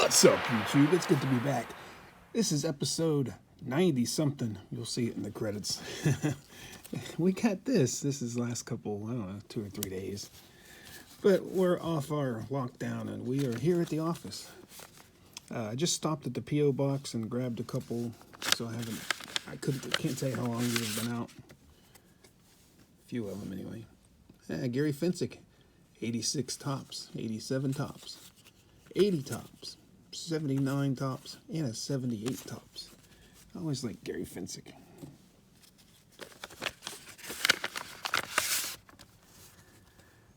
What's up, YouTube? It's good to be back. This is episode 90-something. You'll see it in the credits. We got this. This is last couple, I don't know, 2 or 3 days. But we're off our lockdown, and we are here at the office. I just stopped at the P.O. box and grabbed a couple, so I can't tell you how long these have been out. A few of them, anyway. Gary Finsick, 86 tops, 87 tops, 80 tops, 79 tops, and a 78 tops. I always like Gary Finsick.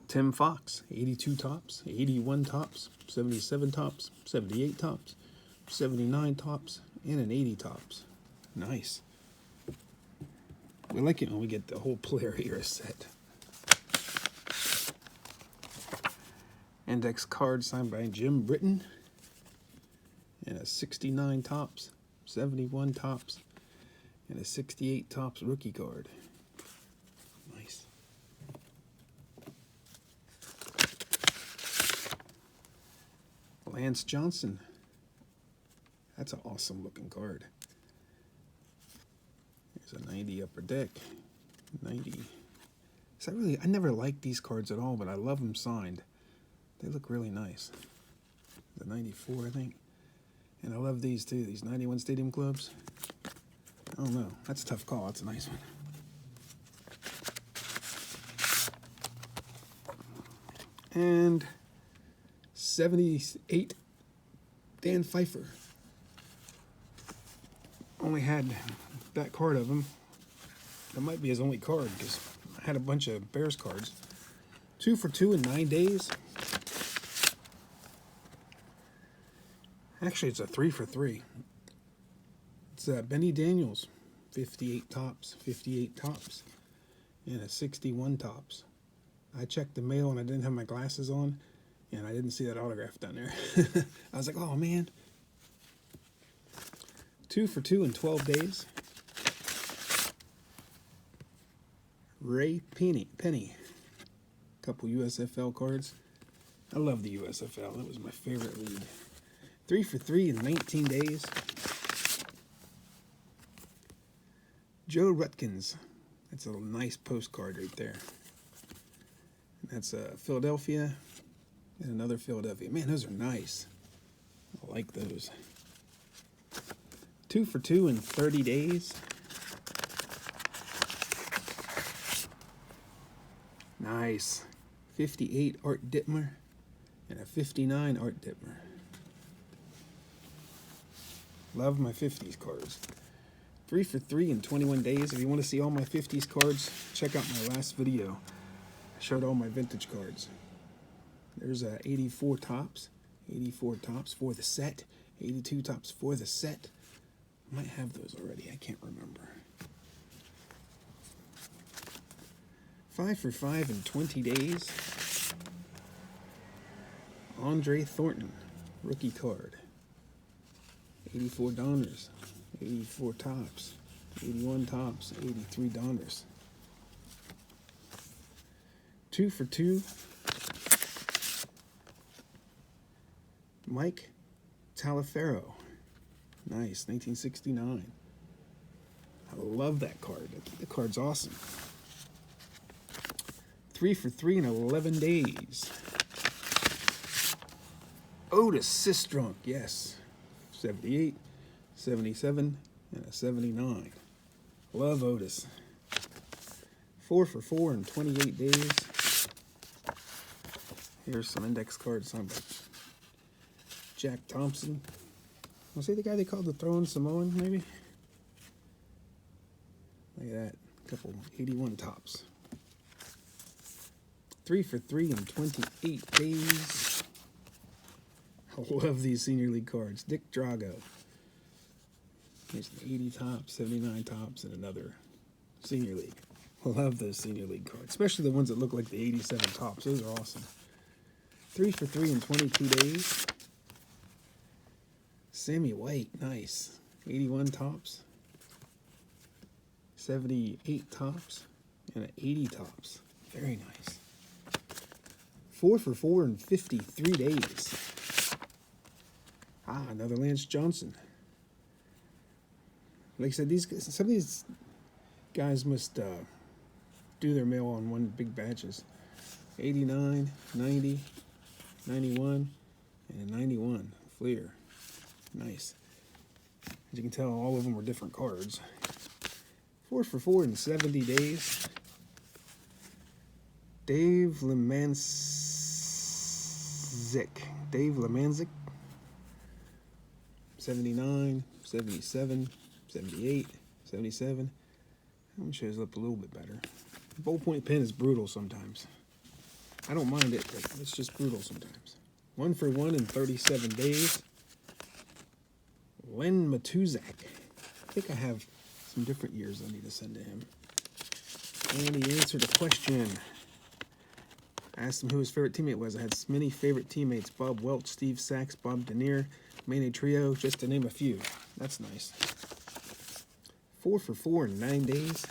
Tim Fox, 82 tops, 81 tops, 77 tops, 78 tops, 79 tops, and an 80 tops. Nice. We like it when we get the whole player era set. Index card signed by Jim Britton. And a 69 tops, 71 tops, and a 68 tops rookie card. Nice. Lance Johnson. That's an awesome looking card. There's a 90 upper deck. 90. So I never liked these cards at all, but I love them signed. They look really nice. The 94, I think. And I love these too, these 91 Stadium Clubs. I don't know. That's a tough call. That's a nice one. And 78 Dan Pfeiffer. Only had that card of him. That might be his only card because I had a bunch of Bears cards. 2 for 2 in 9 days. Actually, it's a 3 for 3. It's Benny Daniels, 58 tops, 58 tops, and a 61 tops. I checked the mail and I didn't have my glasses on, and I didn't see that autograph down there. I was like, oh man. 2 for 2 in 12 days. Ray Penny. Couple USFL cards. I love the USFL. That was my favorite league. 3 for 3 in 19 days. Joe Rutkins. That's a nice postcard right there. And that's Philadelphia and another Philadelphia. Man, those are nice. I like those. 2 for 2 in 30 days. Nice. 58 Art Dittmer and a 59 Art Dittmer. Love my 50s cards. 3 for 3 in 21 days. If you want to see all my 50s cards, check out my last video. I showed all my vintage cards. There's 84 tops. 84 tops for the set. 82 tops for the set. Might have those already. I can't remember. 5 for 5 in 20 days. Andre Thornton. Rookie card. 84 Donners, 84 tops, 81 tops, 83 Donners. 2 for 2. Mike Taliaferro. Nice, 1969. I love that card. The card's awesome. 3 for 3 in 11 days. Otis Sistrunk, yes. 78, 77, and a 79. Love Otis. 4 for 4 in 28 days. Here's some index cards signed by Jack Thompson. Was he the guy they called the Throwing Samoan, maybe? Look at that. A couple 81 tops. 3 for 3 in 28 days. I love these Senior League cards. Dick Drago. There's an 80 tops, 79 tops, and another Senior League. I love those Senior League cards, especially the ones that look like the 87 tops. Those are awesome. 3 for 3 in 22 days. Sammy White, nice. 81 tops, 78 tops, and an 80 tops. Very nice. 4 for 4 in 53 days. Another Lance Johnson. Like I said, some of these guys must do their mail on one big batches. 89, 90, 91, and a 91 Fleer. Nice. As you can tell, all of them were different cards. 4 for 4 in 70 days. Dave Lemanzik. 79, 77, 78, 77. That one shows up a little bit better. The ballpoint pen is brutal sometimes. I don't mind it, but it's just brutal sometimes. 1 for 1 in 37 days. Len Matuzak. I think I have some different years I need to send to him. And he answered a question. I asked him who his favorite teammate was. I had many favorite teammates. Bob Welch, Steve Sachs, Bob Denier, Mayne Trio, just to name a few. That's nice. 4 for 4 in 9 days.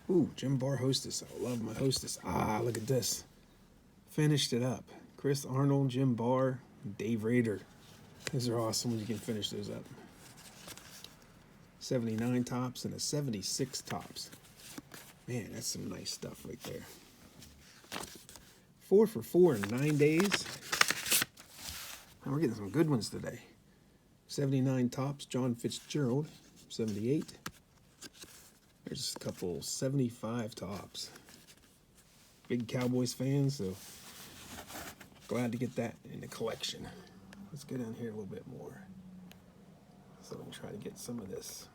Ooh, Jim Barr Hostess. I love my Hostess. Look at this. Finished it up. Chris Arnold, Jim Barr, Dave Rader. These are awesome when you can finish those up. 79 tops and a 76 tops. Man, that's some nice stuff right there. 4 for 4 in 9 days. And we're getting some good ones today. 79 tops, John Fitzgerald. 78. There's a couple 75 tops. Big Cowboys fan, so glad to get that in the collection. Let's go down here a little bit more. So I'm trying to get some of this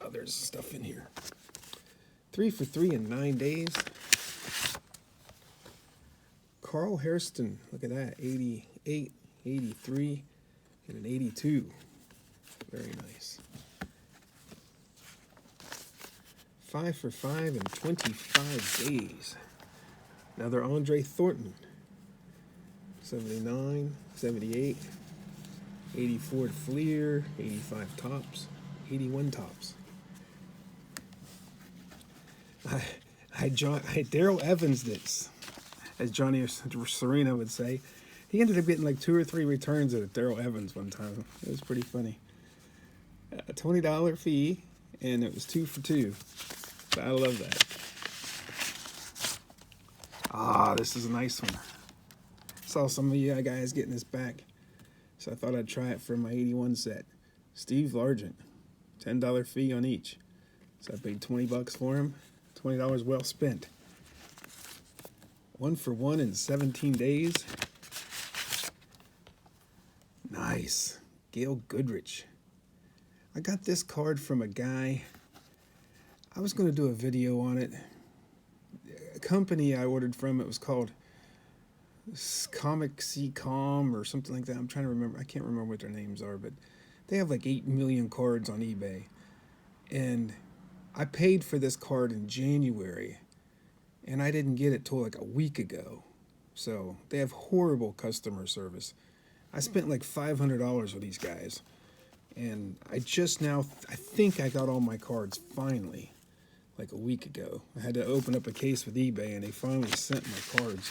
other stuff in here. 3 for 3 in 9 days. Carl Hairston, look at that, 88, 83, and an 82. Very nice. 5 for 5 in 25 days. Another Andre Thornton. 79, 78, 84 Fleer, 85 tops, 81 tops. I Daryl Evans this, as Johnny Serena would say. He ended up getting like 2 or 3 returns at Daryl Evans one time. It was pretty funny. A $20 fee, and it was 2 for 2. So I love that. This is a nice one. Saw some of you guys getting this back, so I thought I'd try it for my 81 set. Steve Largent, $10 fee on each. So I paid $20 for him. $20 well spent. 1 for 1 in 17 days. Nice. Gail Goodrich. I got this card from a guy. I was going to do a video on it. A company I ordered from, it was called Comic C-Com or something like that. I'm trying to remember. I can't remember what their names are, but they have like 8 million cards on eBay. And I paid for this card in January, and I didn't get it till like a week ago. So they have horrible customer service. I spent like $500 with these guys, and I just now, I think I got all my cards finally, like a week ago. I had to open up a case with eBay, and they finally sent my cards.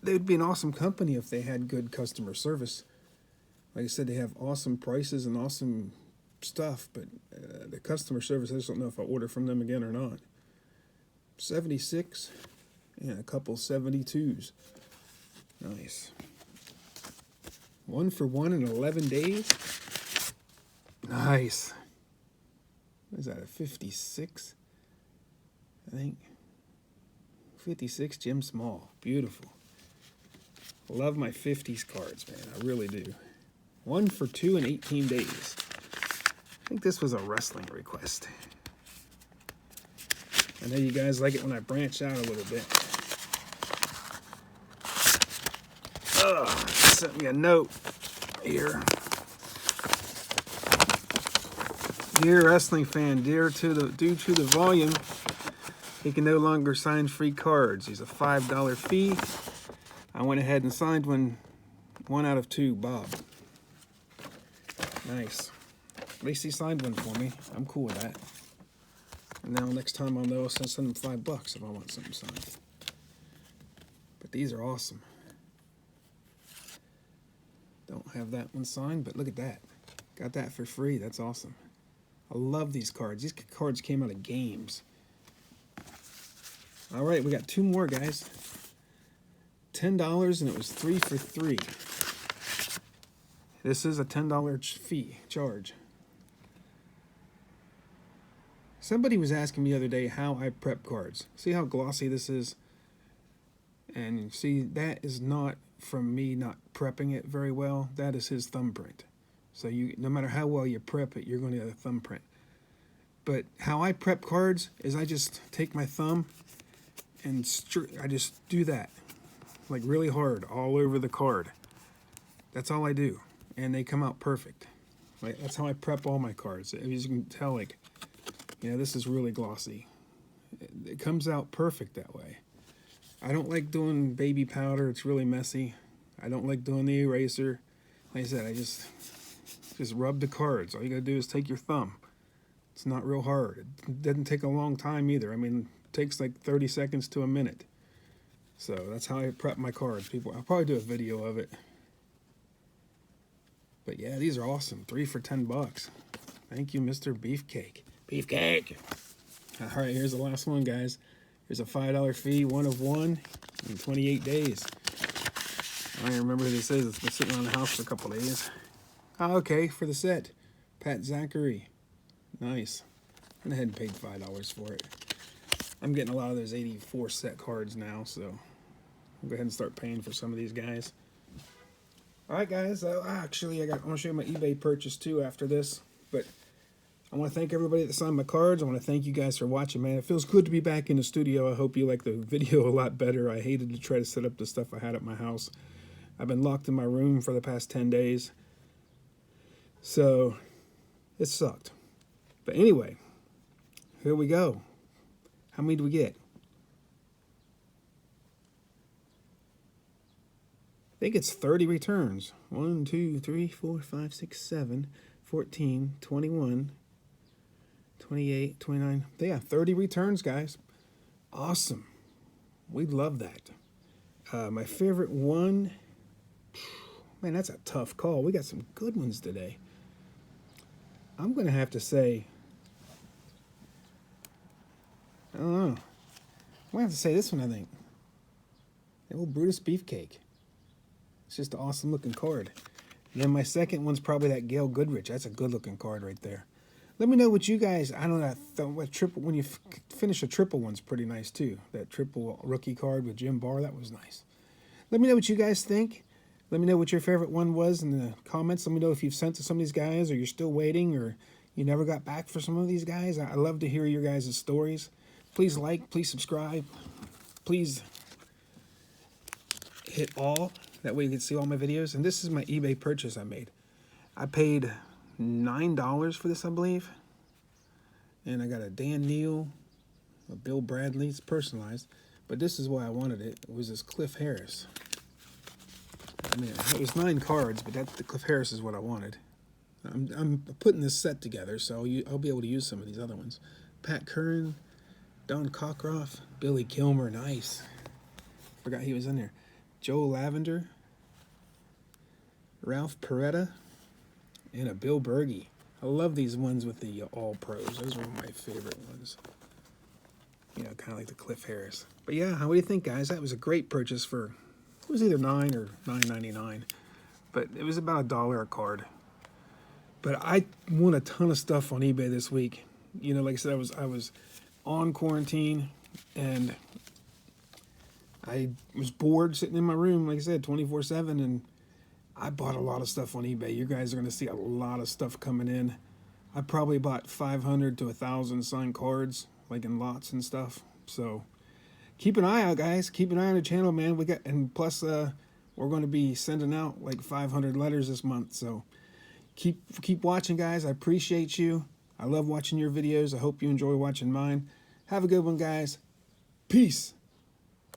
They'd be an awesome company if they had good customer service. Like I said, they have awesome prices and awesome stuff, but the customer service, I just don't know if I'll order from them again or not. 76 and a couple 72s. Nice. 1 for 1 in 11 days. Nice. What is that, a 56? I think. 56 Jim Small. Beautiful. Love my 50s cards, man. I really do. 1 for 2 in 18 days. I think this was a wrestling request. I know you guys like it when I branch out a little bit. Sent me a note here. Dear wrestling fan, due to the volume, he can no longer sign free cards. He's a $5 fee. I went ahead and signed one out of 2, Bob. Nice. At least he signed one for me. I'm cool with that. And now next time I'll know I'll send him $5 if I want something signed. But these are awesome. Don't have that one signed, but look at that. Got that for free. That's awesome. I love these cards. These cards came out of games. All right, we got 2 more, guys. $10, and it was 3 for 3. This is a $10 fee charge. Somebody was asking me the other day how I prep cards. See how glossy this is? And see, that is not from me not prepping it very well. That is his thumbprint. So no matter how well you prep it, you're going to get a thumbprint. But how I prep cards is I just take my thumb and I just do that, like really hard all over the card. That's all I do, and they come out perfect. Like, that's how I prep all my cards. As you can tell, like, this is really glossy. It comes out perfect that way. I don't like doing baby powder. It's really messy. I don't like doing the eraser. Like I said, I just rub the cards. All you gotta do is take your thumb. It's not real hard. It doesn't take a long time either. I mean, it takes like 30 seconds to a minute. So that's how I prep my cards. I'll probably do a video of it. But yeah, these are awesome. 3 for $10. Thank you, Mr. Beefcake. Beefcake! All right, here's the last one, guys. Here's a $5 fee, 1 of 1 in 28 days. I don't remember who this is. It's been sitting around the house for a couple days. Oh, okay, for the set. Pat Zachary. Nice. Went ahead and paid $5 for it. I'm getting a lot of those 84 set cards now, so I'll go ahead and start paying for some of these guys. All right, guys. Actually, I want to show you my eBay purchase too after this, but I want to thank everybody that signed my cards. I want to thank you guys for watching, man. It feels good to be back in the studio. I hope you like the video a lot better. I hated to try to set up the stuff I had at my house. I've been locked in my room for the past 10 days, so it sucked. But anyway, here we go. How many do we get? I think it's 30 returns. 1, 2, 3, 4, 5, 6, 7, 14, 21, 28, 29. They have 30 returns, guys. Awesome. We love that. My favorite one, man, that's a tough call. We got some good ones today. I'm going to have to say, I don't know. I'm going to have to say this one, I think. The old Brutus Beefcake. It's just an awesome looking card. And then my second one's probably that Gail Goodrich. That's a good looking card right there. Let me know what you guys, I don't know, what triple, when you finish a triple one's pretty nice too. That triple rookie card with Jim Barr, that was nice. Let me know what you guys think. Let me know what your favorite one was in the comments. Let me know if you've sent to some of these guys, or you're still waiting, or you never got back for some of these guys. I love to hear your guys' stories. Please like, please subscribe. Please hit all. That way you can see all my videos. And this is my eBay purchase I made. I paid $9 for this, I believe. And I got a Dan Neal, a Bill Bradley. It's personalized. But this is why I wanted it. It was this Cliff Harris. I mean, it was 9 cards, but the Cliff Harris is what I wanted. I'm putting this set together, so I'll be able to use some of these other ones. Pat Curran, Don Cockcroft, Billy Kilmer, nice. Forgot he was in there. Joe Lavender, Ralph Peretta, and a Bill Berge. I love these ones with the All Pros. Those are one of my favorite ones. You know, kind of like the Cliff Harris. But yeah, what do you think, guys? That was a great purchase for, it was either $9 or $9.99. But it was about $1 a card. But I won a ton of stuff on eBay this week. You know, like I said, I was on quarantine, and I was bored sitting in my room, like I said, 24/7, and I bought a lot of stuff on eBay. You guys are going to see a lot of stuff coming in. I probably bought 500 to 1,000 signed cards, like in lots and stuff. So keep an eye out, guys. Keep an eye on the channel, man. And plus, we're going to be sending out like 500 letters this month. So keep watching, guys. I appreciate you. I love watching your videos. I hope you enjoy watching mine. Have a good one, guys. Peace.